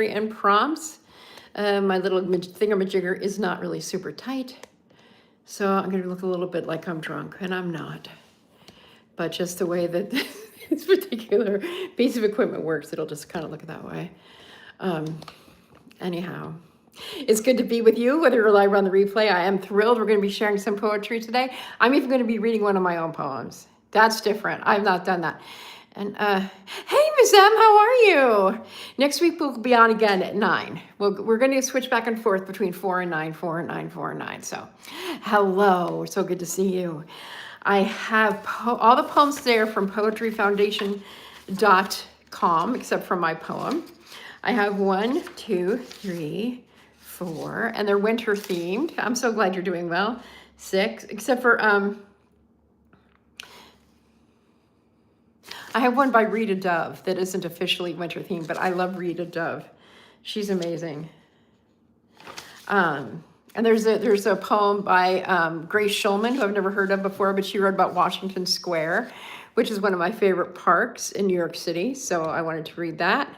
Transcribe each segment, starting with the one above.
and prompts. My little thingamajigger is not really super tight, so I'm going to look a little bit like I'm drunk, and I'm not. But just the way that this particular piece of equipment works, it'll just kind of look that way. Anyhow, it's good to be with you, whether you're live or on the replay. I am thrilled. We're going to be sharing some poetry today. I'm even going to be reading one of my own poems. That's different. I've not done that. And hey, Ms. M, how are you? Next week we'll be on again at 9. We're going to switch back and forth between 4 and 9, 4 and 9, 4 and 9. So hello, so good to see you. I have all the poems there from poetryfoundation.com, except for my poem. I have 1, 2, 3, 4, and they're winter themed. I'm so glad you're doing well. 6, except for I have one by Rita Dove that isn't officially winter themed, but I love Rita Dove. She's amazing. And there's a poem by Grace Schulman, who I've never heard of before, but she wrote about Washington Square, which is one of my favorite parks in New York City. So I wanted to read that.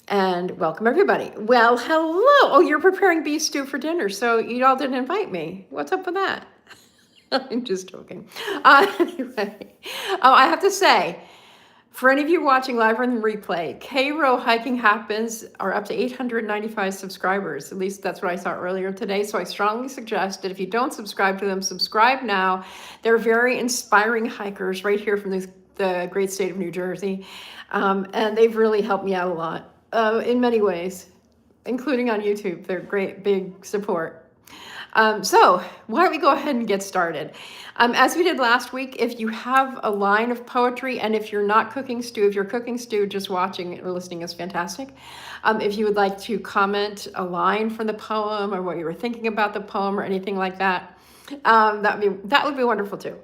And welcome everybody. Well, hello. Oh, you're preparing beef stew for dinner, so you all didn't invite me. What's up with that? I'm just joking. Anyway, I have to say, for any of you watching live or in the replay, K-Row Hiking Happens are up to 895 subscribers. At least that's what I saw earlier today. So I strongly suggest that if you don't subscribe to them, subscribe now. They're very inspiring hikers right here from the great state of New Jersey. And they've really helped me out a lot in many ways, including on YouTube. They're great, big support. So why don't we go ahead and get started? As we did last week, if you have a line of poetry, and if you're not cooking stew, if you're cooking stew, just watching or listening is fantastic. If you would like to comment a line from the poem or what you were thinking about the poem or anything like that, that would be wonderful too.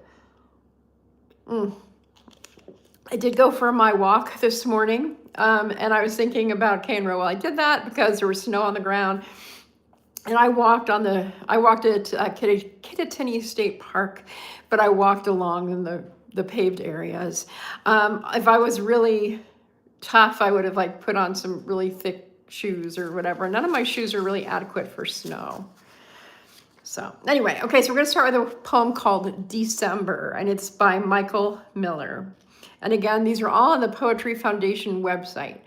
I did go for my walk this morning, and I was thinking about K-Row while I did that because there was snow on the ground. And I walked at Kittatinny State Park, but I walked along in the paved areas. If I was really tough, I would have put on some really thick shoes or whatever. None of my shoes are really adequate for snow. So anyway, okay, so we're going to start with a poem called December, and it's by Michael Miller. And again, these are all on the Poetry Foundation website.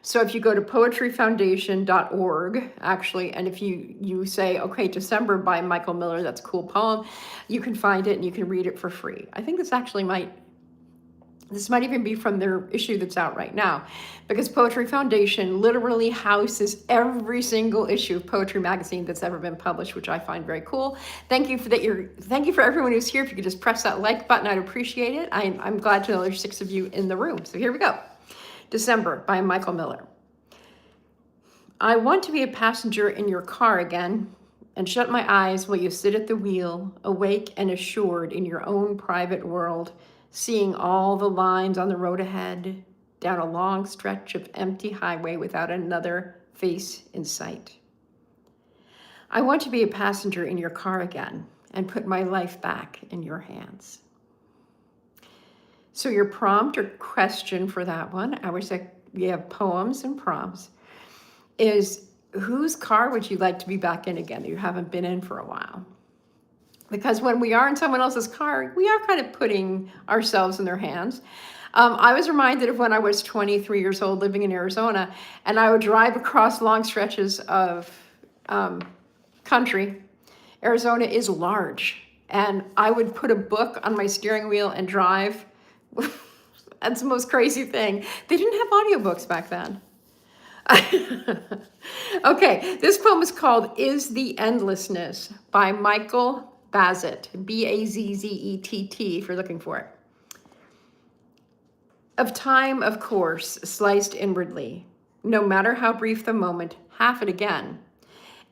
So if you go to poetryfoundation.org, actually, and if you say, okay, December by Michael Miller, that's a cool poem, you can find it and you can read it for free. I think this might even be from their issue that's out right now, because Poetry Foundation literally houses every single issue of Poetry Magazine that's ever been published, which I find very cool. Thank you for everyone who's here. If you could just press that like button, I'd appreciate it. I'm glad to know there's 6 of you in the room. So here we go. December by Michael Miller. I want to be a passenger in your car again and shut my eyes while you sit at the wheel, awake and assured in your own private world, seeing all the lines on the road ahead, down a long stretch of empty highway without another face in sight. I want to be a passenger in your car again and put my life back in your hands. So your prompt or question for that one, I would say we have poems and prompts, is whose car would you like to be back in again that you haven't been in for a while? Because when we are in someone else's car, we are kind of putting ourselves in their hands. I was reminded of when I was 23 years old living in Arizona, and I would drive across long stretches of country. Arizona is large, and I would put a book on my steering wheel and drive. That's the most crazy thing. They didn't have audiobooks back then. Okay, this poem is called Is the Endlessness by Michael Bazzett, Bazzett, if you're looking for it. Of time, of course, sliced inwardly, no matter how brief the moment, half it again.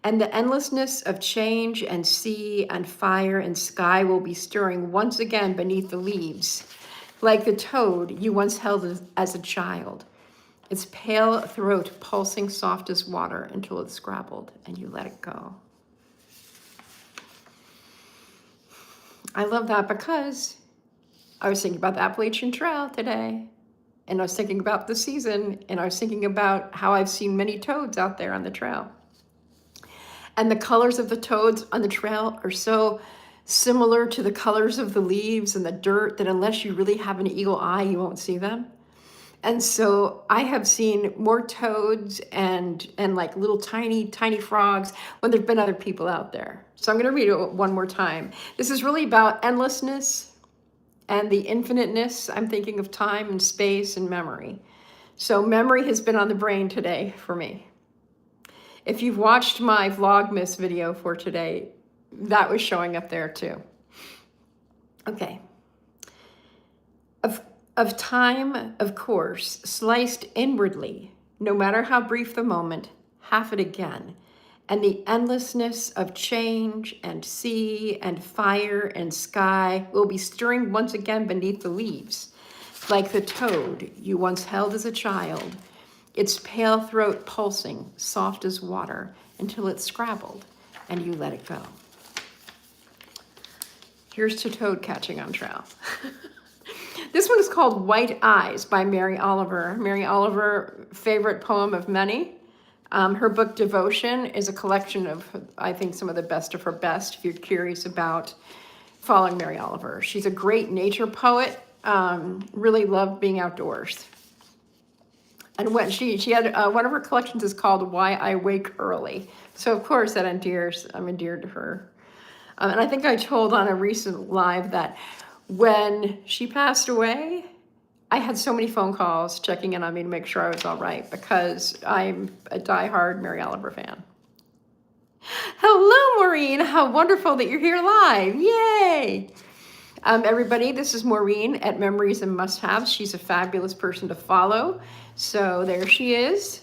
And the endlessness of change and sea and fire and sky will be stirring once again beneath the leaves, like the toad you once held as a child, its pale throat pulsing soft as water until it scrabbled and you let it go. I love that because I was thinking about the Appalachian Trail today. And I was thinking about the season, and I was thinking about how I've seen many toads out there on the trail. And the colors of the toads on the trail are so similar to the colors of the leaves and the dirt that unless you really have an eagle eye, you won't see them. And so I have seen more toads and like little tiny frogs when there've been other people out there. So I'm going to read it one more time. This is really about endlessness and the infiniteness. I'm thinking of time and space and memory. So memory has been on the brain today for me. If you've watched my Vlogmas video for today, that was showing up there too. Okay. Of time, of course, sliced inwardly, no matter how brief the moment, half it again, and the endlessness of change and sea and fire and sky will be stirring once again beneath the leaves, like the toad you once held as a child, its pale throat pulsing, soft as water, until it scrabbled and you let it go. Here's to toad catching on trail. This one is called White Eyes by Mary Oliver. Mary Oliver, favorite poem of many. Her book Devotion is a collection of, I think, some of the best of her best, if you're curious about following Mary Oliver. She's a great nature poet, really loved being outdoors. And when she had, one of her collections is called Why I Wake Early. So of course I'm endeared to her. And I think I told on a recent live that when she passed away, I had so many phone calls checking in on me to make sure I was all right, because I'm a diehard Mary Oliver fan. Hello, Maureen. How wonderful that you're here live. Yay. Everybody, this is Maureen at Memories and Must-Haves. She's a fabulous person to follow. So there she is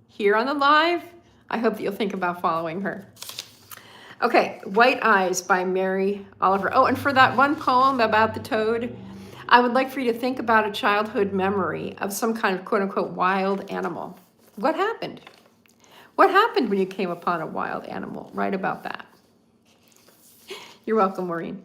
here on the live. I hope that you'll think about following her. Okay, White Eyes by Mary Oliver. Oh, and for that one poem about the toad, I would like for you to think about a childhood memory of some kind of quote-unquote wild animal. What happened? What happened when you came upon a wild animal? Write about that. You're welcome, Maureen.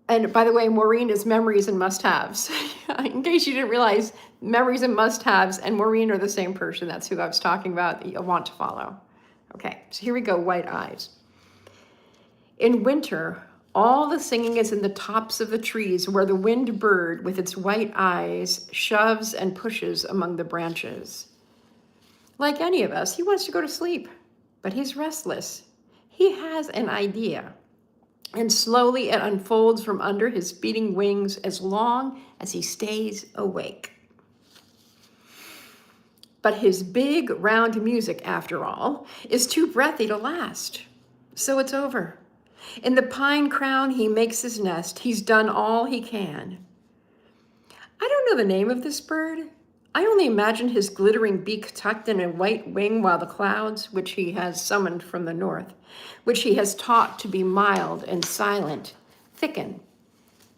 And by the way, Maureen is Memories and Must-Haves. In case you didn't realize, Memories and Must-Haves and Maureen are the same person. That's who I was talking about that you'll want to follow. Okay, so here we go, White Eyes. In winter, all the singing is in the tops of the trees where the winged bird with its white eyes shoves and pushes among the branches. Like any of us, he wants to go to sleep, but he's restless. He has an idea, and slowly it unfolds from under his beating wings as long as he stays awake. But his big, round music, after all, is too breathy to last. So it's over. In the pine crown, he makes his nest. He's done all he can. I don't know the name of this bird. I only imagine his glittering beak tucked in a white wing while the clouds, which he has summoned from the north, which he has taught to be mild and silent, thicken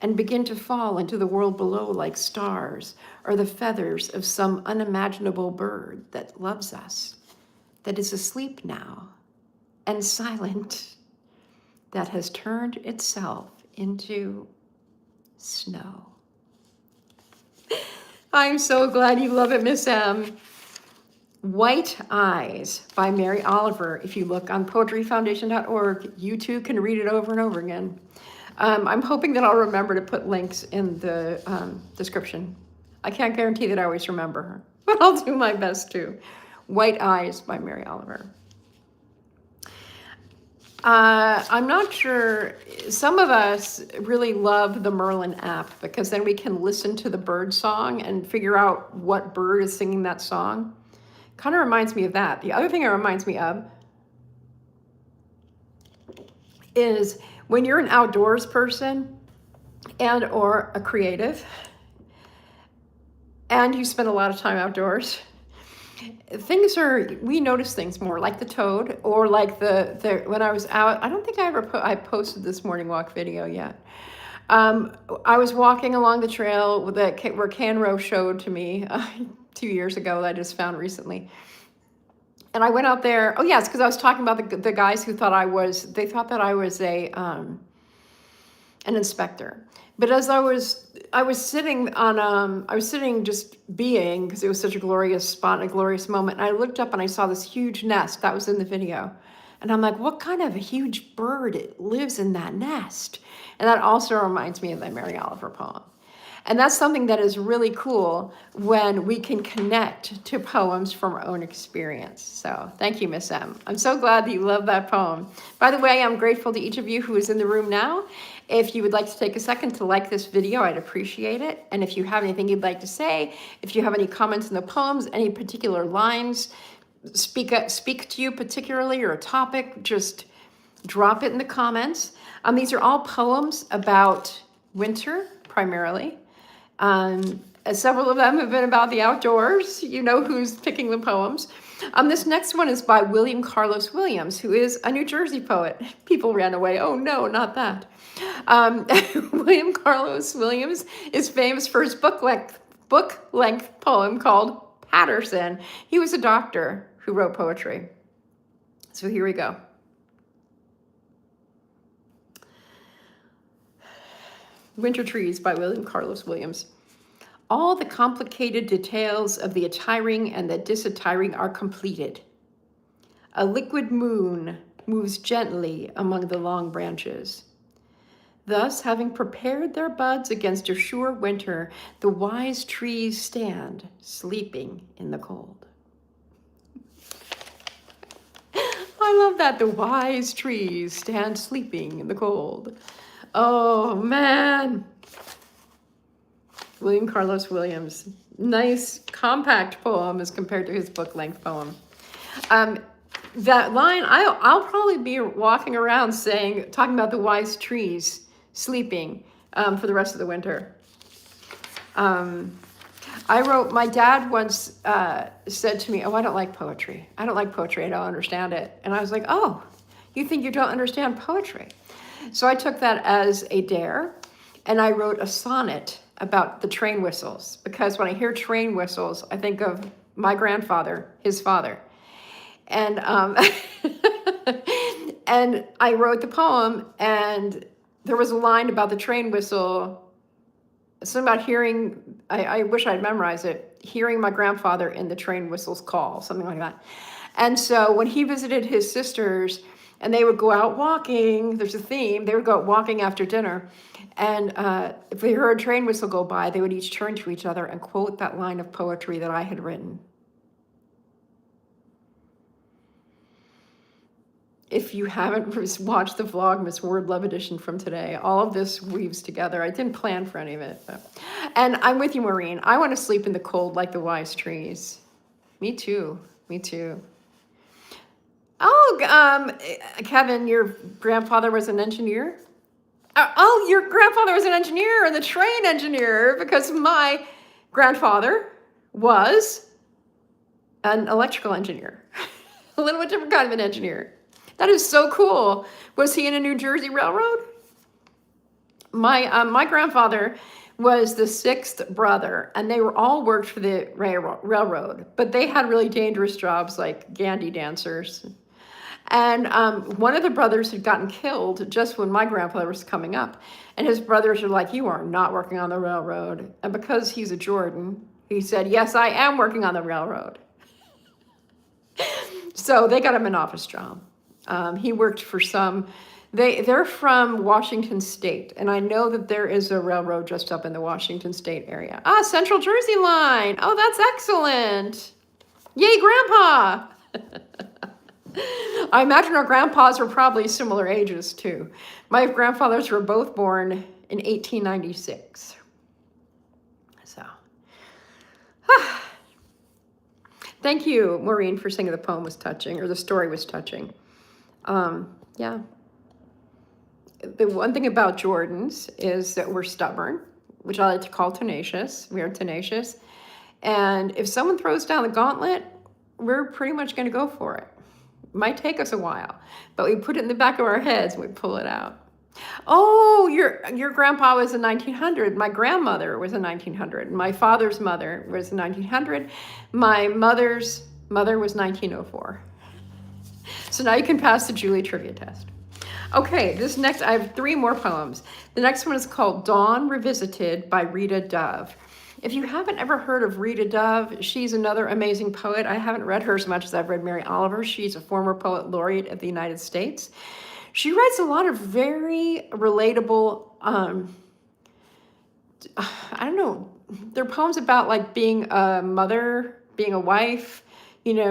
and begin to fall into the world below like stars or the feathers of some unimaginable bird that loves us, that is asleep now and silent, that has turned itself into snow. I'm so glad you love it, Miss M. White Eyes by Mary Oliver. If you look on poetryfoundation.org, you too can read it over and over again. I'm hoping that I'll remember to put links in the description. I can't guarantee that I always remember her, but I'll do my best too. White Eyes by Mary Oliver. I'm not sure, some of us really love the Merlin app because then we can listen to the bird song and figure out what bird is singing that song. Kind of reminds me of that. The other thing it reminds me of is when you're an outdoors person and or a creative and you spend a lot of time outdoors, we notice things more, like the toad, or like when I was out, I don't think I posted this morning walk video yet. I was walking along the trail where Canro showed to me 2 years ago that I just found recently. And I went out there, oh yes, because I was talking about the guys who thought that I was an inspector. But as I was sitting on, I was sitting just being, because it was such a glorious spot, and a glorious moment. And I looked up and I saw this huge nest that was in the video. And I'm like, what kind of a huge bird lives in that nest? And that also reminds me of the Mary Oliver poem. And that's something that is really cool when we can connect to poems from our own experience. So thank you, Miss M. I'm so glad that you love that poem. By the way, I'm grateful to each of you who is in the room now. If you would like to take a second to like this video, I'd appreciate it. And if you have anything you'd like to say, if you have any comments in the poems, any particular lines speak to you particularly, or a topic, just drop it in the comments. These are all poems about winter, primarily. Several of them have been about the outdoors. You know who's picking the poems. This next one is by William Carlos Williams, who is a New Jersey poet. People ran away. Oh no, not that. William Carlos Williams is famous for his book length poem called Patterson. He was a doctor who wrote poetry. So here we go. Winter Trees by William Carlos Williams. All the complicated details of the attiring and the disattiring are completed. A liquid moon moves gently among the long branches. Thus, having prepared their buds against a sure winter, the wise trees stand sleeping in the cold. I love that. The wise trees stand sleeping in the cold. Oh, man. William Carlos Williams. Nice, compact poem as compared to his book-length poem. That line, I'll probably be walking around talking about the wise trees sleeping for the rest of the winter. My dad once said to me, oh, I don't like poetry. I don't like poetry. I don't understand it. And I was like, oh, you think you don't understand poetry? So I took that as a dare, and I wrote a sonnet about the train whistles, because when I hear train whistles, I think of my grandfather, his father. And and I wrote the poem, and there was a line about the train whistle, something about hearing, I wish I'd memorized it, hearing my grandfather in the train whistle's call, something like that. And so when he visited his sisters, and they would go out walking, there's a theme, they would go out walking after dinner. And if they heard a train whistle go by, they would each turn to each other and quote that line of poetry that I had written. If you haven't watched the Vlogmas Word Love Edition from today, all of this weaves together. I didn't plan for any of it. And I'm with you, Maureen. I want to sleep in the cold like the wise trees. Me too. Me too. Oh, Kevin, your grandfather was an engineer? Oh, your grandfather was an engineer and the train engineer, because my grandfather was an electrical engineer. A little bit different kind of an engineer. That is so cool. Was he in a New Jersey railroad? My grandfather was the sixth brother, and they were all worked for the railroad, but they had really dangerous jobs like Gandhi dancers. And one of the brothers had gotten killed just when my grandfather was coming up. And his brothers are like, you are not working on the railroad. And because he's a Jordan, he said, yes, I am working on the railroad. So they got him an office job. He worked for they're from Washington State. And I know that there is a railroad just up in the Washington State area. Central Jersey line. Oh, that's excellent. Yay, Grandpa. I imagine our grandpas were probably similar ages too. My grandfathers were both born in 1896. So, thank you, Maureen, for saying the poem was touching, or the story was touching. Yeah. The one thing about Jordans is that we're stubborn, which I like to call tenacious. We are tenacious. And if someone throws down the gauntlet, we're pretty much going to go for it. Might take us a while, but we put it in the back of our heads and we pull it out. Oh, your grandpa was in 1900. My grandmother was in 1900. My father's mother was in 1900. My mother's mother was 1904. So now you can pass the Julie trivia test. Okay, this next, I have 3 more poems. The next one is called Dawn Revisited by Rita Dove. If you haven't ever heard of Rita Dove, she's another amazing poet. I haven't read her as much as I've read Mary Oliver. She's a former poet laureate of the United States. She writes a lot of very relatable, I don't know, they're poems about like being a mother, being a wife,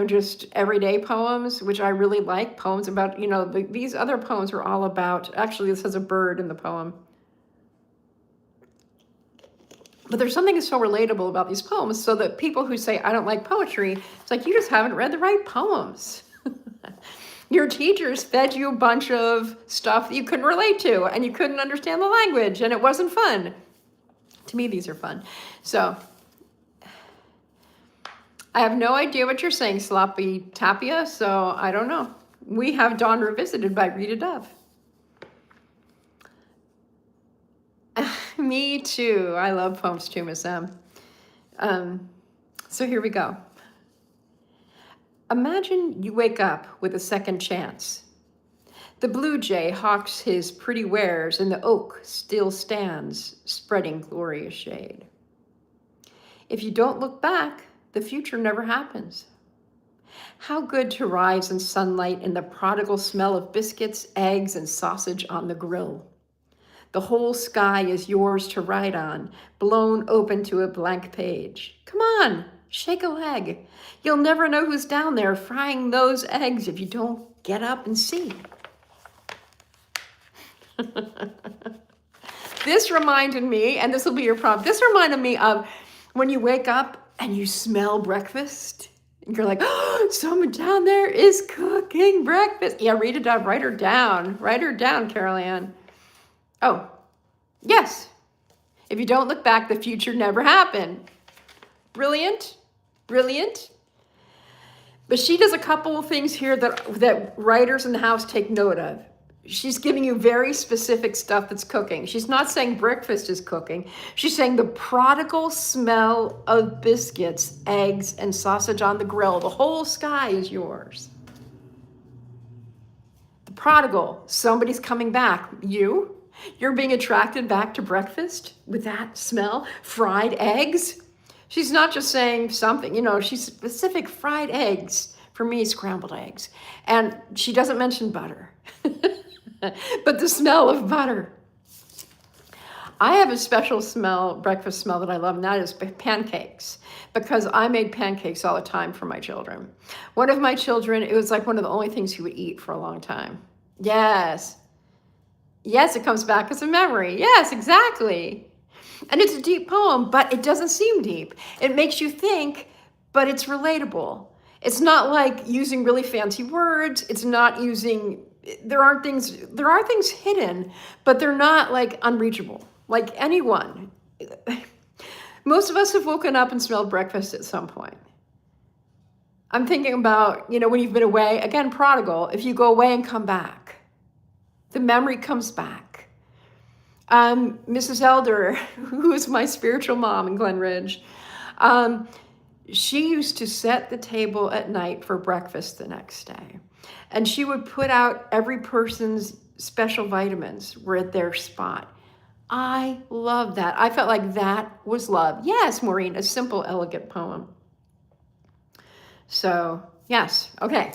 just everyday poems, which I really like. Poems about, these other poems are all about, actually this has a bird in the poem. But there's something so relatable about these poems, so that people who say, I don't like poetry, it's like, you just haven't read the right poems. Your teachers fed you a bunch of stuff that you couldn't relate to, and you couldn't understand the language, and it wasn't fun. To me, these are fun. So, I have no idea what you're saying, Sloppy Tapia, so I don't know. We have Dawn Revisited by Rita Dove. Me too. I love poems too, Miss M. So here we go. Imagine you wake up with a second chance. The blue jay hawks his pretty wares, and the oak still stands, spreading glorious shade. If you don't look back, the future never happens. How good to rise in sunlight in the prodigal smell of biscuits, eggs, and sausage on the grill. The whole sky is yours to ride on, blown open to a blank page. Come on, shake a leg. You'll never know who's down there frying those eggs if you don't get up and see. This reminded me, and this will be your prompt, this reminded me of when you wake up and you smell breakfast. And you're like, oh, someone down there is cooking breakfast. Yeah, read it down, write her down. Write her down, Carol Ann. Oh, yes. If you don't look back, the future never happened. Brilliant, brilliant. But she does a couple of things here that writers in the house take note of. She's giving you very specific stuff that's cooking. She's not saying breakfast is cooking. She's saying the prodigal smell of biscuits, eggs, and sausage on the grill. The whole sky is yours. The prodigal, somebody's coming back. You're being attracted back to breakfast with that smell. Fried eggs. She's not just saying something, she's specific. Fried eggs. For me, scrambled eggs. And she doesn't mention butter. But the smell of butter. I have a special breakfast smell that I love, and that is pancakes, because I made pancakes all the time for my children. One of my children, it was like one of the only things he would eat for a long time. Yes, it comes back as a memory. Yes, exactly. And it's a deep poem, but it doesn't seem deep. It makes you think, but it's relatable. It's not like using really fancy words. It's not using, there are things hidden, but they're not like unreachable. Like anyone. Most of us have woken up and smelled breakfast at some point. I'm thinking about, when you've been away, again, prodigal, if you go away and come back, the memory comes back. Mrs. Elder, who is my spiritual mom in Glen Ridge, she used to set the table at night for breakfast the next day. And she would put out every person's special vitamins were at their spot. I love that. I felt like that was love. Yes, Maureen, a simple, elegant poem. So, yes, okay.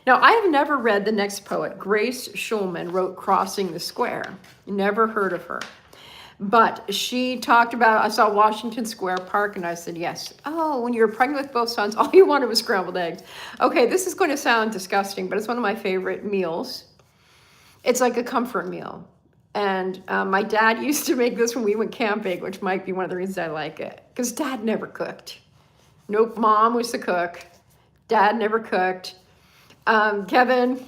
Now, I have never read the next poet. Grace Schulman wrote Crossing the Square. Never heard of her. But she talked about, I saw Washington Square Park, and I said, yes. Oh, when you were pregnant with both sons, all you wanted was scrambled eggs. Okay, this is going to sound disgusting, but it's one of my favorite meals. It's like a comfort meal. And my dad used to make this when we went camping, which might be one of the reasons I like it. Because Dad never cooked. Nope, Mom was the cook. Dad never cooked. Kevin,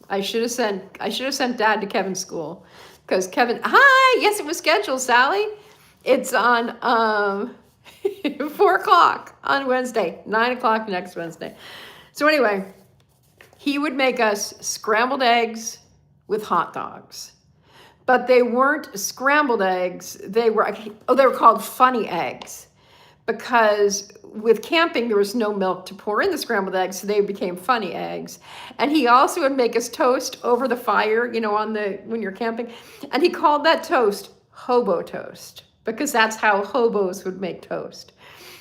I should have sent Dad to Kevin's school. Because Kevin, hi, yes, it was scheduled, Sally. It's on 4 o'clock on Wednesday, 9 o'clock next Wednesday. So anyway, he would make us scrambled eggs with hot dogs. But they weren't scrambled eggs. They were called funny eggs. because with camping, there was no milk to pour in the scrambled eggs, so they became funny eggs. And he also would make us toast over the fire, when you're camping. And he called that toast hobo toast, because that's how hobos would make toast.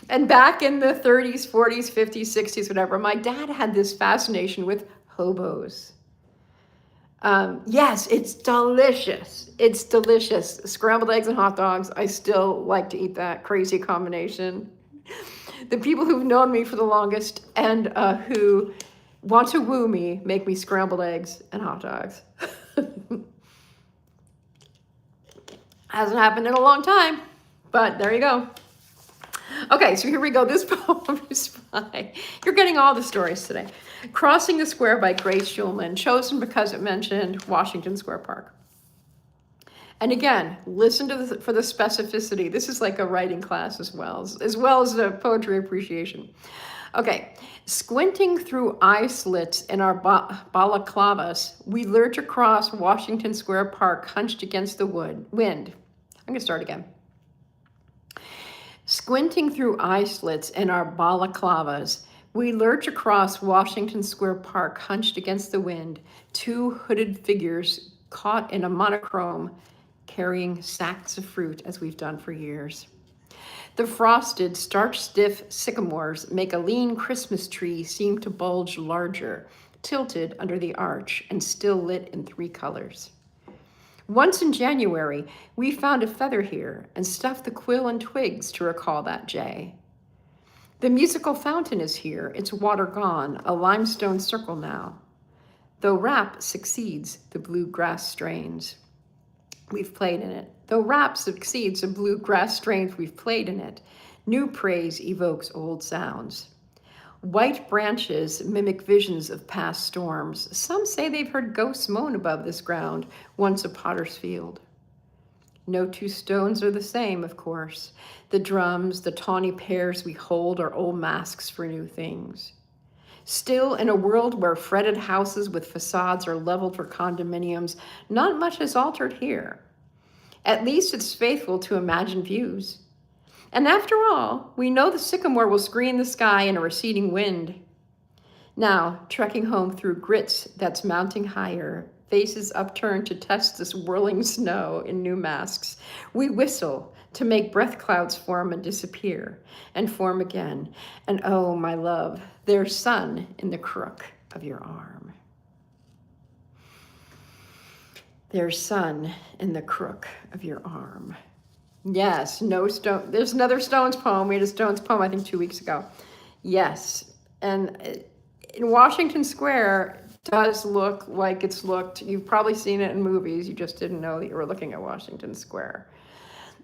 And back in the 30s, 40s, 50s, 60s, whatever, my dad had this fascination with hobos. Yes, it's delicious. It's delicious. Scrambled eggs and hot dogs. I still like to eat that crazy combination. The people who've known me for the longest and who want to woo me make me scrambled eggs and hot dogs. Hasn't happened in a long time, but there you go. Okay, so here we go. This poem is by, you're getting all the stories today. Crossing the Square by Grace Schulman, chosen because it mentioned Washington Square Park. And again, listen to for the specificity. This is like a writing class as well as a poetry appreciation. Okay, squinting through eye slits in our balaclavas, we lurch across Washington Square Park, hunched against the wind. I'm gonna start again. Squinting through eye slits in our balaclavas, we lurch across Washington Square Park, hunched against the wind, two hooded figures caught in a monochrome, carrying sacks of fruit as we've done for years. The frosted, starch-stiff sycamores make a lean Christmas tree seem to bulge larger, tilted under the arch and still lit in 3 colors. Once in January, we found a feather here and stuffed the quill and twigs to recall that jay. The musical fountain is here, its water gone, a limestone circle now, though rap succeeds the bluegrass strains we've played in it. Though rap succeeds the bluegrass strains we've played in it, new praise evokes old sounds. White branches mimic visions of past storms. Some say they've heard ghosts moan above this ground, once a potter's field. No 2 stones are the same, of course. The drums, the tawny pears we hold are old masks for new things. Still, in a world where fretted houses with facades are leveled for condominiums, not much has altered here. At least it's faithful to imagined views. And after all, we know the sycamore will screen the sky in a receding wind. Now, trekking home through grits that's mounting higher, faces upturned to test this whirling snow in new masks, we whistle to make breath clouds form and disappear, and form again. And oh, my love, there's sun in the crook of your arm. There's sun in the crook of your arm. Yes, no stone. There's another Stones poem. We had a Stones poem, I think, 2 weeks ago. Yes, and in Washington Square does look like it's looked. You've probably seen it in movies. You just didn't know that you were looking at Washington Square.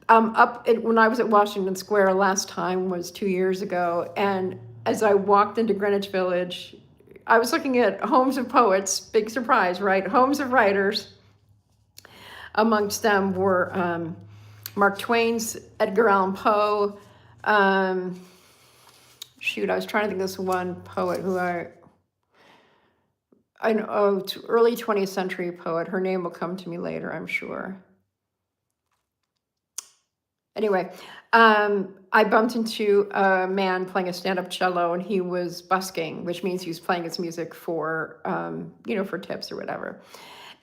When I was at Washington Square last time was 2 years ago, and as I walked into Greenwich Village, I was looking at homes of poets. Big surprise, right? Homes of writers. Amongst them were Mark Twain's Edgar Allan Poe. I was trying to think of this one poet who I know, early 20th century poet. Her name will come to me later, I'm sure. Anyway, I bumped into a man playing a stand-up cello, and he was busking, which means he was playing his music for, for tips or whatever.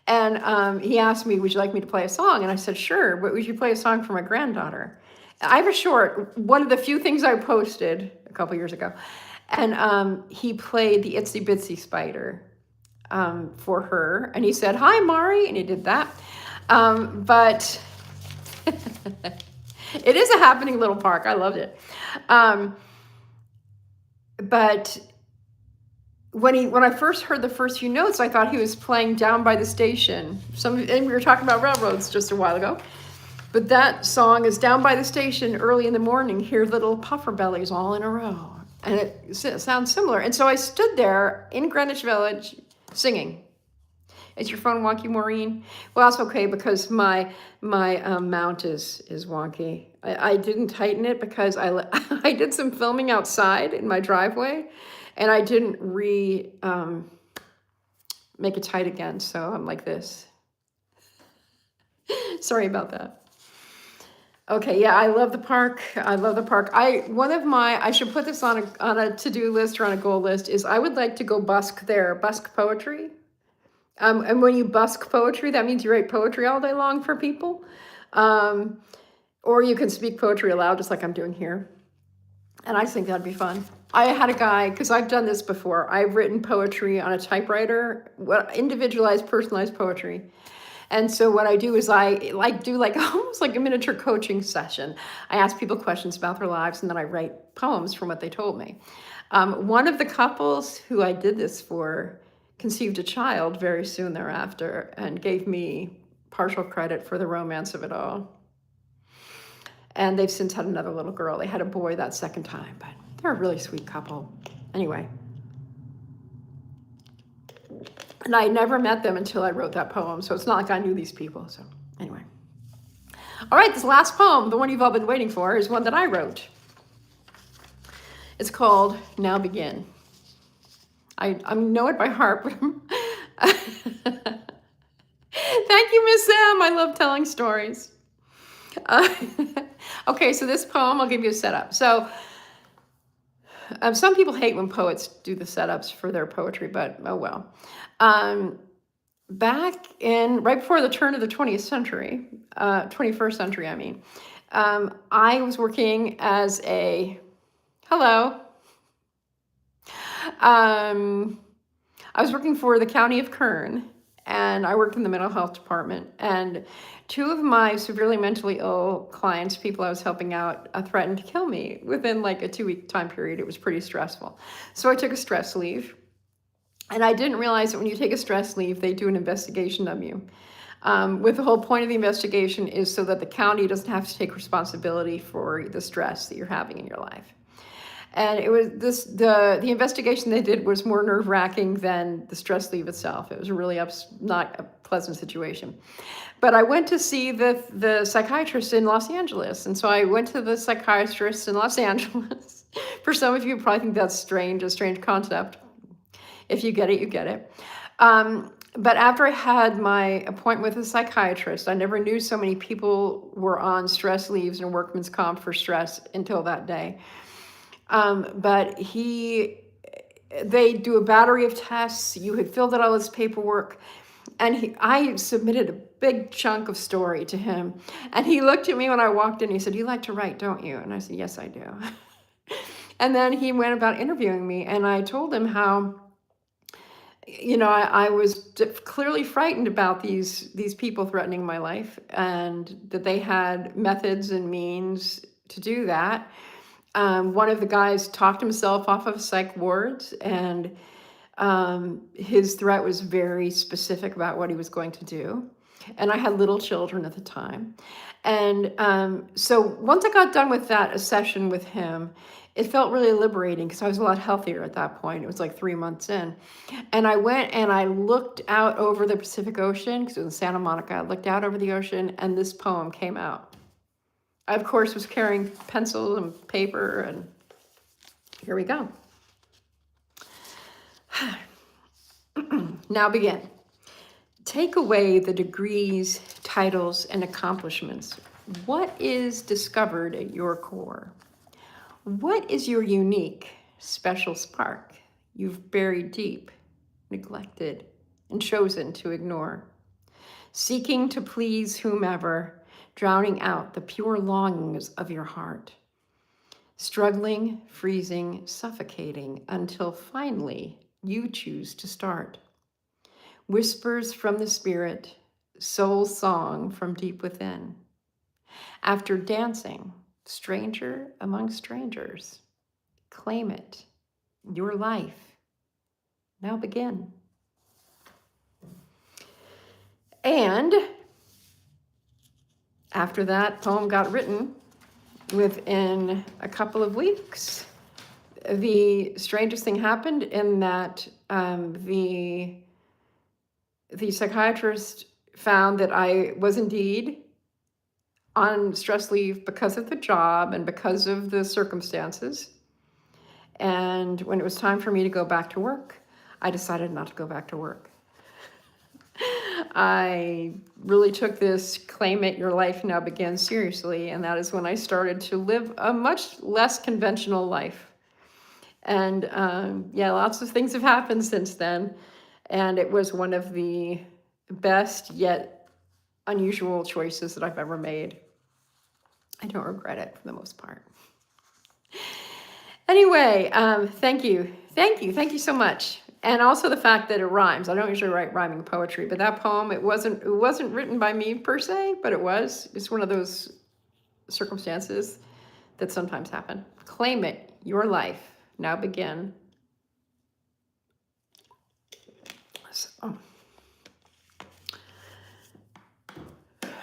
And he asked me, would you like me to play a song? And I said, sure, but would you play a song for my granddaughter? I have a short, one of the few things I posted a couple years ago. And he played the Itsy Bitsy Spider for her. And he said, hi, Mari, and he did that. But it is a happening little park. I loved it. But when I first heard the first few notes, I thought he was playing Down by the Station. And we were talking about railroads just a while ago. But that song is Down by the Station, early in the morning, hear little puffer bellies all in a row. And it sounds similar. And so I stood there in Greenwich Village singing. Is your phone wonky, Maureen? Well, that's okay, because my mount is wonky. I didn't tighten it because I did some filming outside in my driveway, and I didn't make it tight again, so I'm like this. Sorry about that. Okay, yeah, I love the park. I love the park. I should put this on a to-do list or on a goal list, is I would like to go busk there, busk poetry. And when you busk poetry, that means you write poetry all day long for people. Um, or you can speak poetry aloud, just like I'm doing here. And I just think that'd be fun. I had a guy, because I've done this before. I've written poetry on a typewriter, individualized, personalized poetry. And so what I do is I do almost like a miniature coaching session. I ask people questions about their lives, and then I write poems from what they told me. One of the couples who I did this for conceived a child very soon thereafter and gave me partial credit for the romance of it all. And they've since had another little girl. They had a boy that second time, but they're a really sweet couple. Anyway. And I never met them until I wrote that poem, so it's not like I knew these people. So anyway. All right, this last poem, the one you've all been waiting for, is one that I wrote. It's called Now Begin. I know it by heart, but thank you, Miss Sam. I love telling stories. Okay, so this poem, I'll give you a setup. So some people hate when poets do the setups for their poetry, but oh well. Back in, right before the turn of the 20th century, 21st century, I mean, I was working as a, hello. I was working for the county of Kern, and I worked in the mental health department. And two of my severely mentally ill clients, people I was helping out, threatened to kill me within like a 2-week time period. It was pretty stressful. So I took a stress leave. And I didn't realize that when you take a stress leave, they do an investigation of you. With the whole point of the investigation is so that the county doesn't have to take responsibility for the stress that you're having in your life. And it was the investigation they did was more nerve-wracking than the stress leave itself. It was really not a pleasant situation. But I went to see the psychiatrist in Los Angeles. And so I went to the psychiatrist in Los Angeles. For some of you, probably think that's strange, a strange concept. If you get it, you get it. But after I had my appointment with a psychiatrist, I never knew so many people were on stress leaves and workman's comp for stress until that day. But they do a battery of tests. You had filled out all this paperwork, and I submitted a big chunk of story to him. And he looked at me when I walked in. He said, "You like to write, don't you?" And I said, "Yes, I do." And then he went about interviewing me, and I told him how, I was clearly frightened about these people threatening my life, and that they had methods and means to do that. One of the guys talked himself off of psych wards, and his threat was very specific about what he was going to do. And I had little children at the time. And so once I got done with a session with him, it felt really liberating because I was a lot healthier at that point. It was like 3 months in. And I went and I looked out over the Pacific Ocean, because it was in Santa Monica. I looked out over the ocean, and this poem came out. I, of course, was carrying pencil and paper, and here we go. Now begin. Take away the degrees, titles, and accomplishments. What is discovered at your core? What is your unique, special spark you've buried deep, neglected, and chosen to ignore? Seeking to please whomever, drowning out the pure longings of your heart. Struggling, freezing, suffocating, until finally you choose to start. Whispers from the spirit, soul song from deep within. After dancing, stranger among strangers, claim it, your life. Now begin. And after that poem got written, within a couple of weeks, the strangest thing happened in that the psychiatrist found that I was indeed on stress leave because of the job and because of the circumstances. And when it was time for me to go back to work, I decided not to go back to work. I really took this claim it, your life now begins seriously. And that is when I started to live a much less conventional life. And yeah, lots of things have happened since then. And it was one of the best yet unusual choices that I've ever made. I don't regret it for the most part. Anyway, thank you so much. And also the fact that it rhymes. I don't usually write rhyming poetry, but that poem, it wasn't written by me per se, but it's one of those circumstances that sometimes happen. Claim it, your life now begin. So,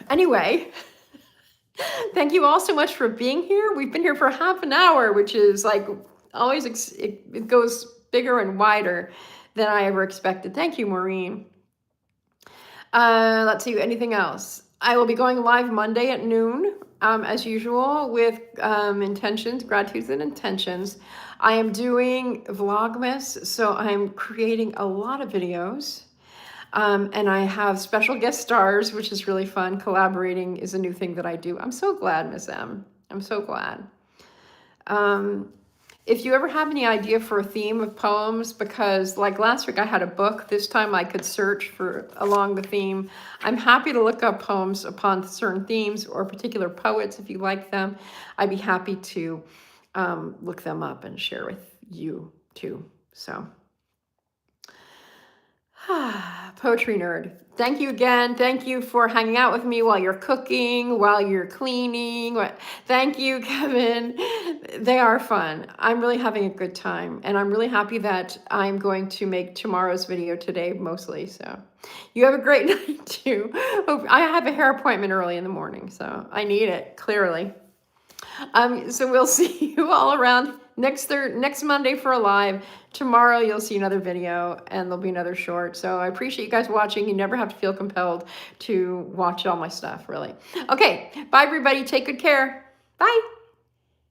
anyway, thank you all so much for being here. We've been here for half an hour, which is like always, it goes bigger and wider than I ever expected. Thank you, Maureen. Let's see, anything else? I will be going live Monday at noon, as usual, with intentions, gratitudes, and intentions. I am doing Vlogmas, so I'm creating a lot of videos. And I have special guest stars, which is really fun. Collaborating is a new thing that I do. I'm so glad, Miss M. I'm so glad. If you ever have any idea for a theme of poems, because like last week I had a book, this time I could search for along the theme. I'm happy to look up poems upon certain themes or particular poets if you like them. I'd be happy to look them up and share with you too. So. Poetry nerd. Thank you again. Thank you for hanging out with me while you're cooking, while you're cleaning. Thank you, Kevin. They are fun. I'm really having a good time. And I'm really happy that I'm going to make tomorrow's video today mostly. So you have a great night too. I have a hair appointment early in the morning, so I need it, clearly. So we'll see you all around next Monday for a live. Tomorrow you'll see another video and there'll be another short. So I appreciate you guys watching. You never have to feel compelled to watch all my stuff, really. Okay, bye everybody. Take good care. Bye.